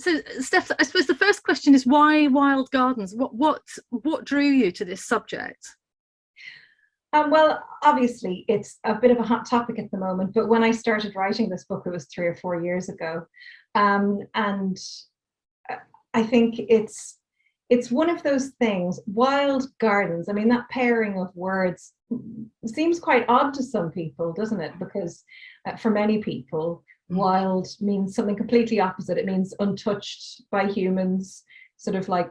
So, Steph, I suppose the first question is why wild gardens? What drew you to this subject? Well, obviously, it's a bit of a hot topic at the moment, but when I started writing this book, it was 3 or 4 years ago. And I think it's one of those things, wild gardens. I mean, that pairing of words seems quite odd to some people, doesn't it? Because for many people, wild means something completely opposite. It means untouched by humans, sort of like,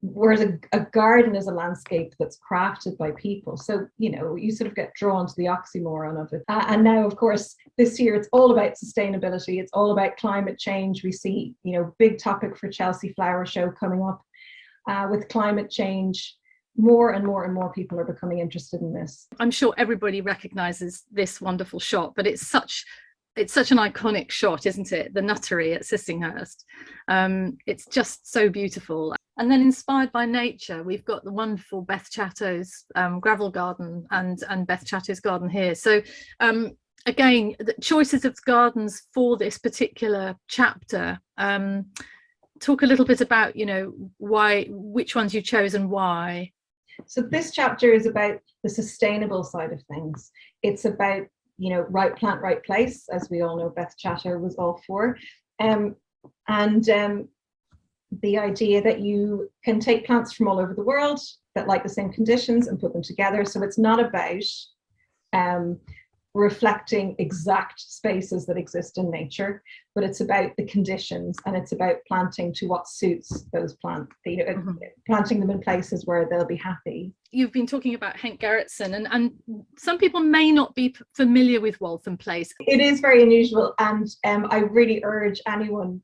whereas a garden is a landscape that's crafted by people. So, you sort of get drawn to the oxymoron of it. And now, of course, this year, it's all about sustainability. It's all about climate change. We see, big topic for Chelsea Flower Show coming up with climate change. More and more and more people are becoming interested in this. I'm sure everybody recognizes this wonderful shot, but it's such an iconic shot, isn't it? The Nuttery at Sissinghurst. It's just so beautiful. And then inspired by nature, we've got the wonderful Beth Chatto's gravel garden and Beth Chatto's garden here. So again, the choices of gardens for this particular chapter. Talk a little bit about, which ones you chose and why. So this chapter is about the sustainable side of things. It's about, right plant, right place, as we all know Beth Chatto was all for. The idea that you can take plants from all over the world that like the same conditions and put them together. So it's not about reflecting exact spaces that exist in nature, but it's about the conditions, and it's about planting to what suits those plants, planting them in places where they'll be happy. You've been talking about Henk Gerritsen, and some people may not be familiar with Waltham Place. It is very unusual, and I really urge everyone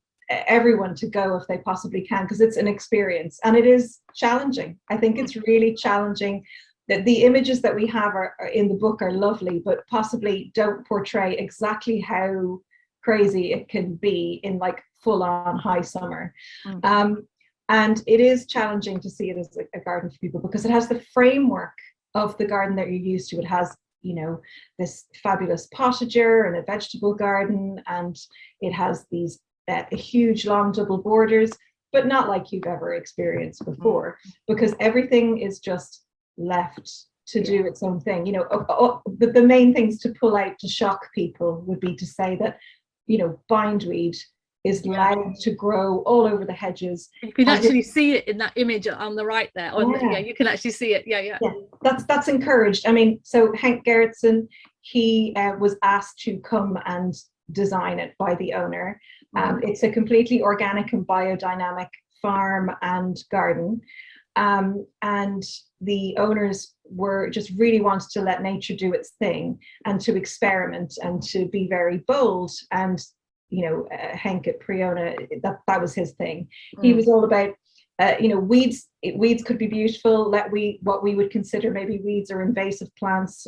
to go if they possibly can, because it's an experience and it is challenging. I think it's really challenging. That the images that we have are in the book are lovely, but possibly don't portray exactly how crazy it can be in like full on high summer. And it is challenging to see it as a garden for people, because it has the framework of the garden that you're used to. It has, this fabulous potager and a vegetable garden, and it has these huge long double borders, but not like you've ever experienced before, because everything is just left to do its own thing. The main things to pull out to shock people would be to say that, bindweed is allowed to grow all over the hedges. You can actually see it in that image on the right there. You can actually see it. Yeah. That's encouraged. I mean, so Henk Gerritsen, he was asked to come and design it by the owner. It's a completely organic and biodynamic farm and garden. And the owners were just really wanted to let nature do its thing and to experiment and to be very bold. And, Henk at Priona, that was his thing. He was all about, weeds could be beautiful. What we would consider maybe weeds or invasive plants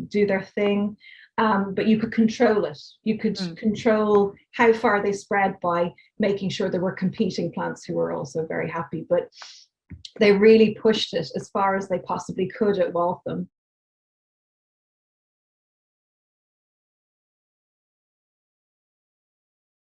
do their thing. But you could control it. You could control how far they spread by making sure there were competing plants who were also very happy. But they really pushed it as far as they possibly could at Waltham.